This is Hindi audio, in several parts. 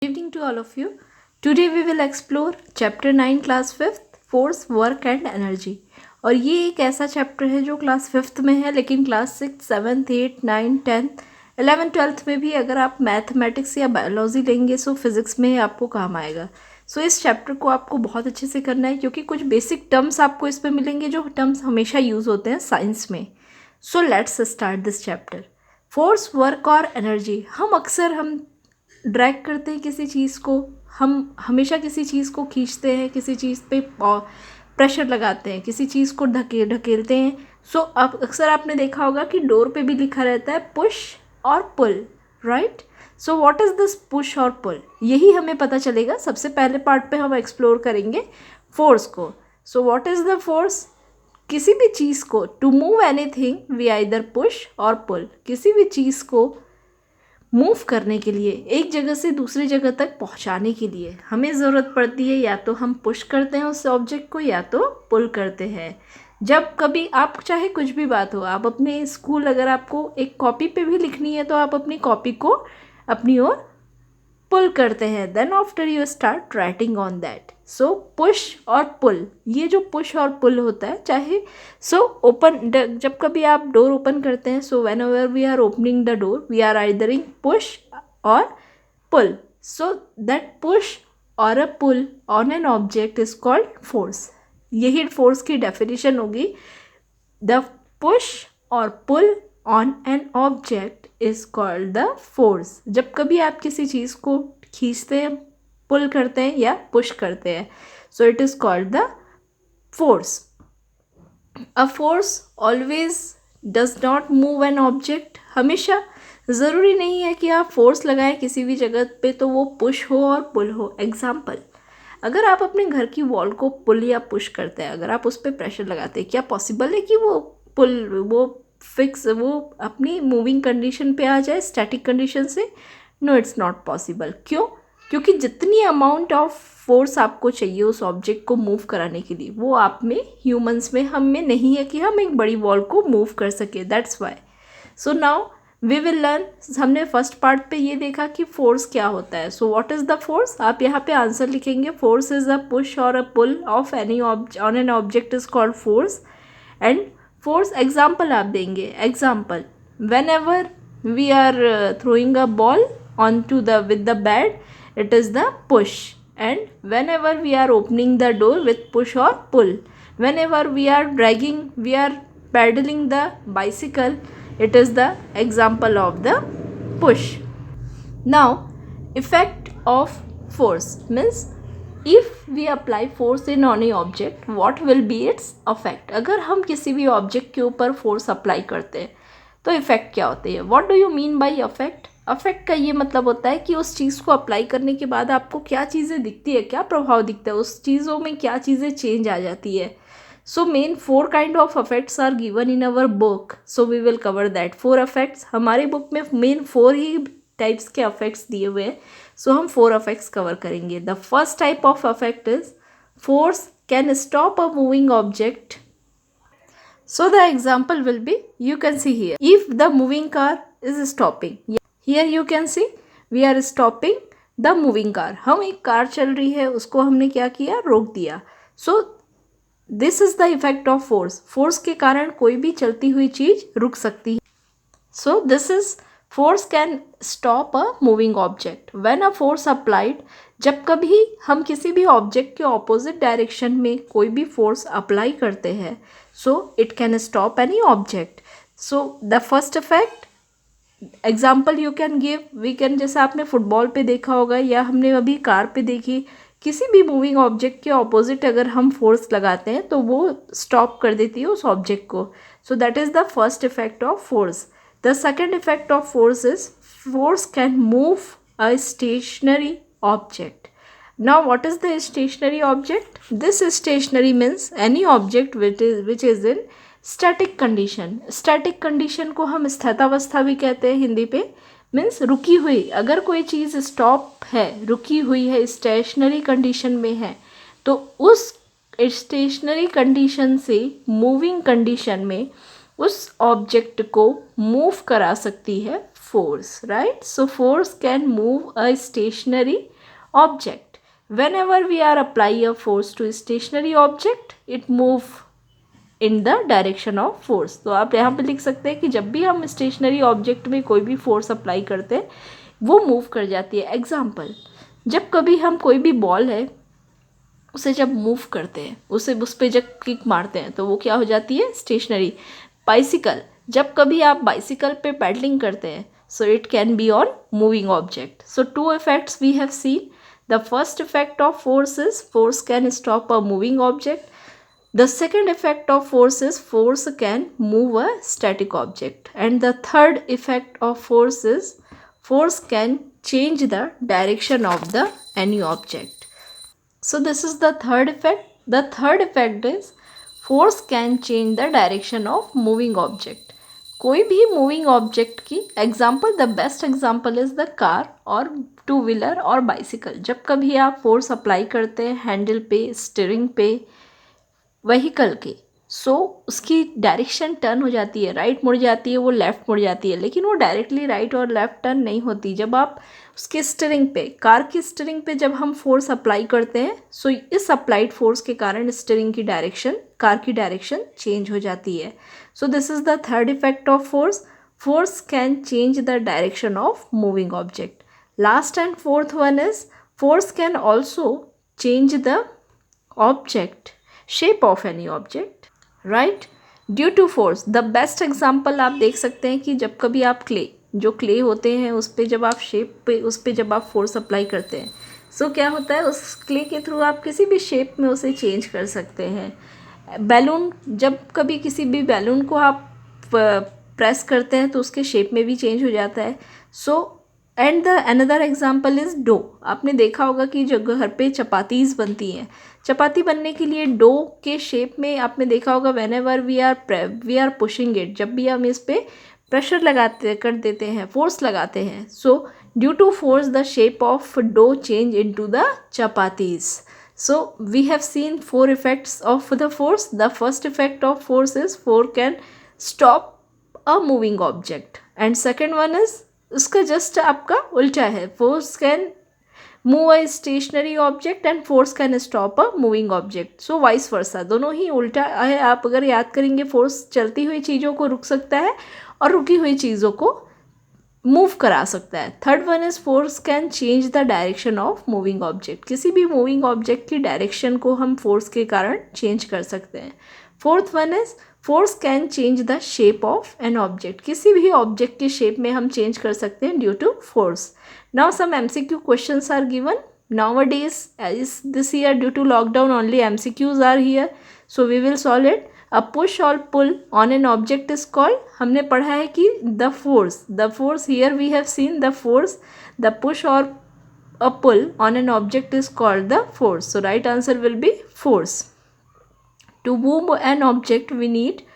Good evening to all of you. Today we will explore chapter 9 class 5th force work and energy. और ये एक ऐसा चैप्टर है जो क्लास 5th में है, लेकिन class 6, 7th, 8, 9, 10th, 11th, 12th में भी अगर आप मैथमेटिक्स या बायोलॉजी लेंगे सो फिजिक्स में आपको काम आएगा. सो इस चैप्टर को आपको बहुत अच्छे से करना है क्योंकि कुछ बेसिक टर्म्स आपको इसमें मिलेंगे जो टर्म्स हमेशा यूज़ होते हैं साइंस में. So let's start this chapter. Force, work और एनर्जी. हम ड्रैग करते हैं किसी चीज़ को, हम हमेशा किसी चीज़ को खींचते हैं, किसी चीज़ पे प्रेशर लगाते हैं, किसी चीज़ को ढकेलते हैं. सो अब अक्सर आपने देखा होगा कि डोर पे भी लिखा रहता है पुश और pull, right. So what is this push और पुल, यही हमें पता चलेगा. सबसे पहले पार्ट पे हम एक्सप्लोर करेंगे फोर्स को. So what is the force. किसी भी चीज़ को, to move anything we either push और पुल. किसी भी चीज़ को मूव करने के लिए, एक जगह से दूसरी जगह तक पहुंचाने के लिए हमें ज़रूरत पड़ती है या तो हम पुश करते हैं उस ऑब्जेक्ट को या तो पुल करते हैं. जब कभी आप, चाहे कुछ भी बात हो, आप अपने स्कूल, अगर आपको एक कॉपी पे भी लिखनी है तो आप अपनी कॉपी को अपनी ओर पुल करते हैं. Then after you start writing on that. So push और पुल, ये जो पुश और पुल होता है, चाहे ओपन, जब कभी आप डोर ओपन करते हैं, so whenever we are opening the door we are either push और pull. So that push or a pull on an object is called force. यही फोर्स की डेफिनेशन होगी. द पुश और pull on an object is called the force. जब कभी आप किसी चीज़ को खींचते हैं, पुल करते हैं या पुश करते हैं, so it is called the force. A force always does not move an object. हमेशा ज़रूरी नहीं है कि आप फोर्स लगाएं किसी भी जगह पे तो वो पुश हो और पुल हो. एग्जाम्पल, अगर आप अपने घर की वॉल को पुल या पुश करते हैं, अगर आप उस पर प्रेशर लगाते हैं, क्या पॉसिबल है कि वो पुल, वो फिक्स, वो अपनी मूविंग कंडीशन पे आ जाए, स्टैटिक कंडीशन से? No, it's not possible. क्यों? क्योंकि जितनी अमाउंट ऑफ फोर्स आपको चाहिए उस ऑब्जेक्ट को मूव कराने के लिए, वो आप में, ह्यूमंस में, हम में नहीं है कि हम एक बड़ी वॉल को मूव कर सके. That's why. So now we will learn. हमने फर्स्ट पार्ट पे ये देखा कि फोर्स क्या होता है. So what is the force. आप यहाँ पे आंसर लिखेंगे. Force is a push or a pull of any on an object is called force. And force example आप देंगे. Example, whenever we are throwing a ball onto the with the bat, it is the push. And whenever we are opening the door with push or pull, whenever we are pedaling the bicycle, it is the example of the push. Now, effect of force means if we apply force in any object, what will be its effect. अगर हम किसी भी ऑब्जेक्ट के ऊपर फोर्स अप्लाई करते हैं तो इफेक्ट क्या होती है. What do you mean by affect. Affect का ये मतलब होता है कि उस चीज़ को अप्लाई करने के बाद आपको क्या चीज़ें दिखती है, क्या प्रभाव दिखता है, उस चीज़ों में क्या चीज़ें चेंज आ जाती है. So main 4 kind of affects are given in our book. So we will cover that 4 affects. हमारी बुक में मेन 4 ही टाइप्स के अफेक्ट्स दिए हुए हैं. सो हम 4 अफेक्ट्स कवर करेंगे. The first type of affect is force can stop a moving object. So the example will be, you can see here, if the moving car is stopping, here you can see we are stopping the moving car. हम एक कार चल रही है, उसको हमने क्या किया, रोक दिया. So this is the effect of force. Force के कारण कोई भी चलती हुई चीज रुक सकती है. So this is force can stop a moving object. When a force applied, जब कभी हम किसी भी ऑब्जेक्ट के ऑपोजिट डायरेक्शन में कोई भी फोर्स अप्लाई करते हैं, so it can stop any object. So the first effect example you can give, we can, जैसे आपने फुटबॉल पे देखा होगा या हमने अभी कार पे देखी, किसी भी मूविंग ऑब्जेक्ट के ऑपोजिट अगर हम फोर्स लगाते हैं तो वो स्टॉप कर देती है उस ऑब्जेक्ट को. So that is the first effect of force. The second effect of force is force can move a stationary object. Now what is the stationary object? This stationary means any object which is in static condition. Static condition को हम स्थितावस्था भी कहते हैं हिंदी पे. मीन्स रुकी हुई, अगर कोई चीज़ स्टॉप है, रुकी हुई है, स्टेशनरी कंडीशन में है, तो उस स्टेशनरी कंडीशन से मूविंग कंडीशन में उस ऑब्जेक्ट को मूव करा सकती है force, right? So force can move a stationary object. Whenever we are apply a force to a stationary object, it move in the direction of force. तो आप यहाँ पे लिख सकते हैं कि जब भी हम स्टेशनरी ऑब्जेक्ट में कोई भी फोर्स अप्लाई करते हैं वो मूव कर जाती है. एग्जाम्पल, जब कभी हम कोई भी बॉल है उसे जब मूव करते हैं, उस पर जब किक मारते हैं तो वो क्या हो जाती है, स्टेशनरी. बाइसिकल, जब कभी आप बाइसिकल पे पैडलिंग करते हैं, so it can be on moving object. So two effects we have seen. The first effect of force is force can stop a moving object. The second effect of force is force can move a static object. And the third effect of force is force can change the direction of the any object. So this is the third effect. The third effect is force can change the direction of moving object. कोई भी moving object की example, the best example is the car और टू व्हीलर और बाइसिकल. जब कभी आप फोर्स अप्लाई करते हैं हैंडल पे, स्टीयरिंग पे, व्हीकल के, सो उसकी डायरेक्शन टर्न हो जाती है, राइट मुड़ जाती है, वो लेफ़्ट मुड़ जाती है, लेकिन वो डायरेक्टली राइट और लेफ़्ट टर्न नहीं होती. जब आप उसके स्टीयरिंग पे, कार की स्टीयरिंग पे जब हम फोर्स अप्लाई करते हैं, सो इस अप्लाइड फोर्स के कारण स्टीयरिंग की डायरेक्शन, कार की डायरेक्शन चेंज हो जाती है. So this is the third effect of force. Force can change the direction of moving object. Last and fourth one is force can also change the object shape of any object, right, due to force. the best example आप देख सकते हैं कि जब कभी आप जो क्ले होते हैं उस पर जब आप शेप पे, उस पर जब आप फोर्स अप्लाई करते हैं, सो क्या होता है, उस क्ले के थ्रू आप किसी भी शेप में उसे चेंज कर सकते हैं. बैलून, जब कभी किसी भी बैलून को आप प्रेस करते हैं तो उसके शेप में भी चेंज हो जाता है. So and the another example is dough. आपने देखा होगा कि जो घर पे चपातीज़ बनती हैं, चपाती बनने के लिए डो के शेप में आपने देखा होगा, whenever we are pushing it, जब भी हम इस पर प्रेशर लगाते कर देते हैं, फोर्स लगाते हैं, so due to force the shape of dough change into the chapatis. So we have seen 4 effects of the force. The first effect of force is force can stop a moving object. And second one is उसका जस्ट आपका उल्टा है, force can move a stationary object and force can stop a moving object. So vice versa, दोनों ही उल्टा है. आप अगर याद करेंगे, फोर्स चलती हुई चीज़ों को रुक सकता है और रुकी हुई चीज़ों को मूव करा सकता है. Third one is force can change the direction of moving object. किसी भी मूविंग ऑब्जेक्ट की डायरेक्शन को हम फोर्स के कारण चेंज कर सकते हैं. Fourth one is force can change the shape of an object. किसी भी ऑब्जेक्ट के शेप में हम चेंज कर सकते हैं due to force. Now some MCQ questions are given. Nowadays, as this year due to lockdown only MCQs are here, so we will solve it. A push or pull on an object is called, हमने पढ़ा है कि the force here we have seen the force, the push or a pull on an object is called the force. So right answer will be force. To move an object we need,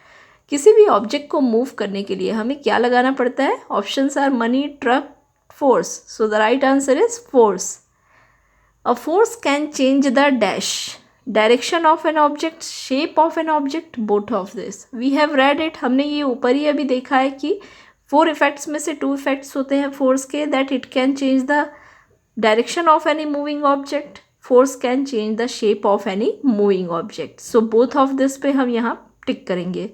किसी भी ऑब्जेक्ट को मूव करने के लिए हमें क्या लगाना पड़ता है? Options are money, truck, force. So the right answer is force. A force can change the direction of an object, shape of an object, both of this. We have read it. हमने ये ऊपर ही अभी देखा है कि 4 इफेक्ट्स में से 2 इफेक्ट्स होते हैं फोर्स के, that it can change the direction of any moving object. Force can change the shape of any moving object. So both of this पे हम यहाँ टिक करेंगे.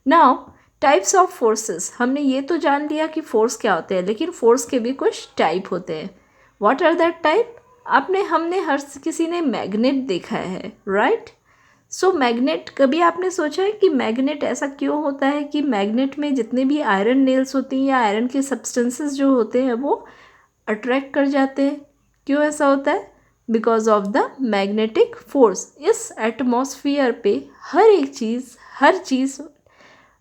Now types of forces. हमने ये तो जान लिया कि फोर्स क्या होते हैं, लेकिन फोर्स के भी कुछ टाइप होते हैं. What are that type? हमने हर किसी ने मैग्नेट देखा है, राइट. सो मैग्नेट, कभी आपने सोचा है कि मैग्नेट ऐसा क्यों होता है कि मैग्नेट में जितने भी आयरन नेल्स होती हैं या आयरन के सब्सटेंसेस जो होते हैं वो अट्रैक्ट कर जाते हैं? क्यों ऐसा होता है? Because of the magnetic force. इस एटमॉस्फियर पे हर चीज़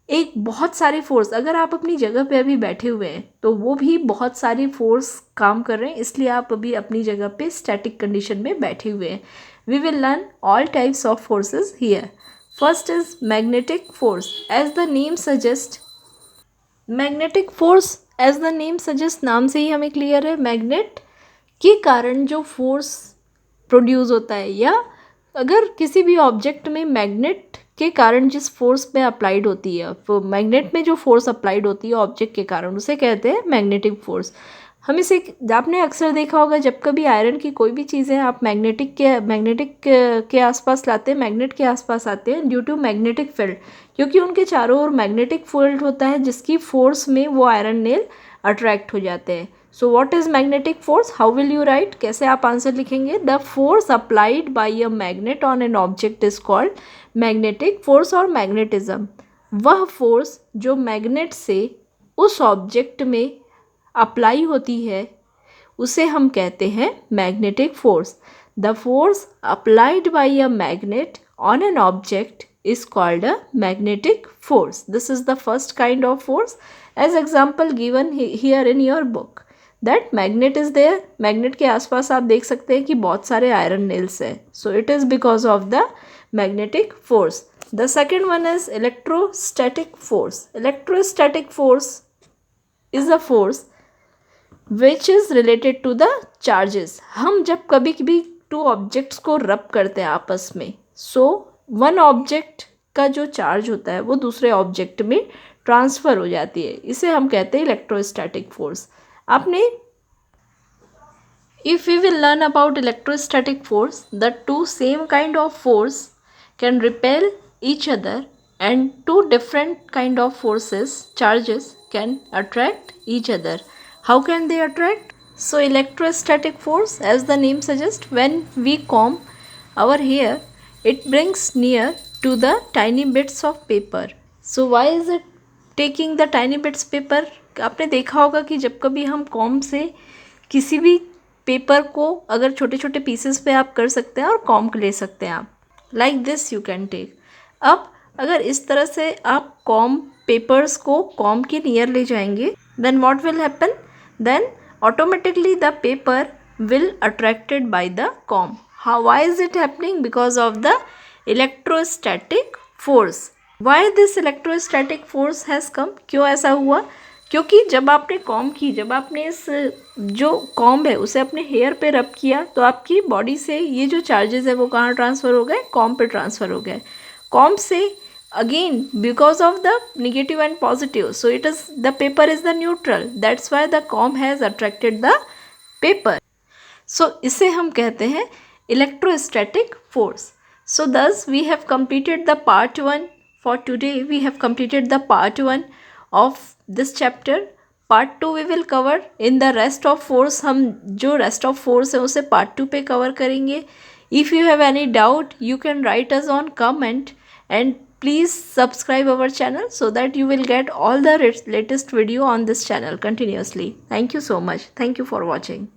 एक बहुत सारी फोर्स, अगर आप अपनी जगह पे अभी बैठे हुए हैं तो वो भी बहुत सारी फोर्स काम कर रहे हैं, इसलिए आप अभी अपनी जगह पे स्टैटिक कंडीशन में बैठे हुए हैं. We will learn all types of forces here. First is magnetic force. As the name suggest, magnetic force as the name suggest, नाम से ही हमें क्लियर है, मैग्नेट के कारण जो फोर्स प्रोड्यूस होता है, या अगर किसी भी ऑब्जेक्ट में मैग्नेट के कारण जिस फोर्स में अप्लाइड होती है, मैग्नेट में जो फोर्स अप्लाइड होती है ऑब्जेक्ट के कारण, उसे कहते हैं मैग्नेटिक फोर्स। हम इसे, आपने अक्सर देखा होगा जब कभी आयरन की कोई भी चीज़ें आप मैग्नेटिक के आसपास लाते हैं, मैग्नेट के आसपास आते हैं ड्यू टू मैग्नेटिक फील्ड, क्योंकि उनके चारों ओर मैग्नेटिक फील्ड होता है जिसकी फोर्स में वो आयरन नेल अट्रैक्ट हो जाते हैं। So what is magnetic force, how will you right, कैसे आप आंसर लिखेंगे? The force applied by a magnet on an object is called magnetic force और मैग्नेटिज्म। वह फोर्स जो मैग्नेट से उस ऑब्जेक्ट में अप्लाई होती है उसे हम कहते हैं magnetic force. The force applied by a magnet on an object is called a magnetic force. This is the first kind of force, as example given here in your book, that magnet is there. magnet के आसपास आप देख सकते हैं कि बहुत सारे iron nails है, so it is because of the magnetic force. The second one is electrostatic force. Electrostatic force is a force which is related to the charges. हम जब कभी कभी टू ऑब्जेक्ट्स को रब करते हैं आपस में, so वन ऑब्जेक्ट का जो चार्ज होता है वो दूसरे ऑब्जेक्ट में ट्रांसफ़र हो जाती है, इसे हम कहते हैं इलेक्ट्रोस्टैटिक फोर्स। आपने, if we will learn about electrostatic force, the two same kind of force can repel each other and two different kind of forces charges can attract each other. How can they attract? So electrostatic force, as the name suggests, when we comb our hair, it brings near to the tiny bits of paper. So why is it taking the tiny bits paper? आपने देखा होगा कि जब कभी हम कॉम से किसी भी पेपर को अगर छोटे छोटे पीसेस पे आप कर सकते हैं और कॉम ले सकते हैं आप, like this you can take. अब अगर इस तरह से आप कॉम पेपर्स को कॉम के नियर ले जाएंगे, then what will happen? Then automatically the paper will attracted by the comb. Why is it happening? Because of the electrostatic force. Why this electrostatic force has come? क्यों ऐसा हुआ? क्योंकि जब आपने कॉम्ब की, जब आपने इस जो कॉम्ब है उसे अपने हेयर पे रब किया, तो आपकी बॉडी से ये जो चार्जेस है वो कहाँ ट्रांसफ़र हो गए? कॉम्ब पे ट्रांसफ़र हो गए. कॉम्ब से again because of the negative and positive, so it is, the paper is the neutral, that's why the comb has attracted the paper. So इसे हम कहते हैं electrostatic force. So thus we have completed the part 1 for today. We have completed the part 1 of this chapter. part 2 we will cover in the rest of force. हम जो rest of force है उसे part 2 पे cover करेंगे. If you have any doubt, you can write us on comment, and please subscribe our channel so that you will get all the latest video on this channel continuously. Thank you so much. Thank you for watching.